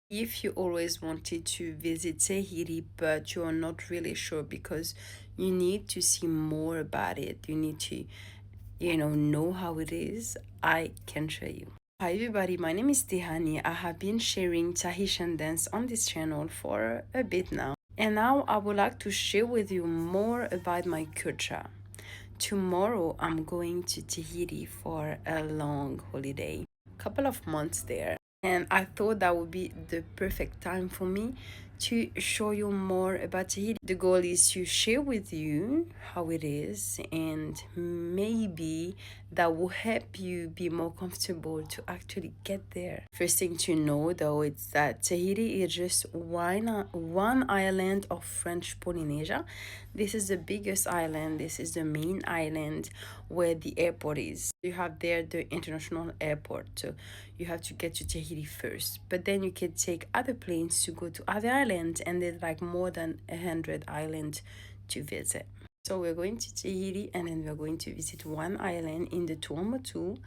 If you always wanted to visit Tahiti, but you are not really sure because you need to see more about it, you need to, know how it is, I can show you. Hi everybody, my name is Tehani. I have been sharing Tahitian dance on this channel for a bit now. And now I would like to share with you more about my culture. Tomorrow I'm going to Tahiti for a long holiday, couple of months there. And I thought that would be the perfect time for me to show you more about Tahiti. The goal is to share with you how it is, and maybe that will help you be more comfortable to actually get there. First thing to know though is that Tahiti is just one island of French Polynesia. This is the biggest island. This is the main island where the airport is. You have there the international airport. So you have to get to Tahiti first. But then you can take other planes to go to other islands, and there's like more than 100 islands to visit. So we're going to Tahiti, and then we're going to visit one island in the Tuamotu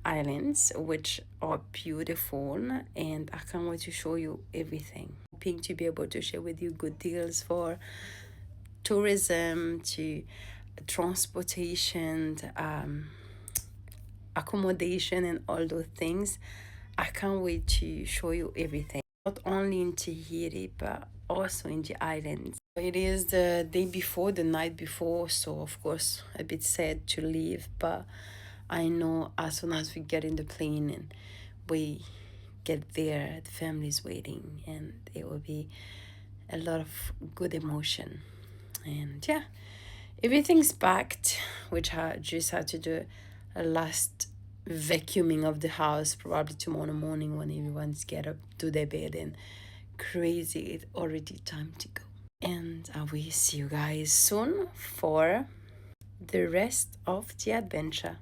Islands, which are beautiful, and I can't wait to show you everything. Hoping to be able to share with you good deals for tourism, to transportation, accommodation, and all those things. I can't wait to show you everything, not only in Tahiti but also in the islands. It is the day before, the night before, so of course a bit sad to leave, but I know as soon as we get in the plane and we get there, the family's waiting, and it will be a lot of good emotion. And yeah, everything's packed, which I just had to do a last vacuuming of the house probably tomorrow morning when everyone's get up to their bed and crazy. It's already time to go. And I will see you guys soon for the rest of the adventure.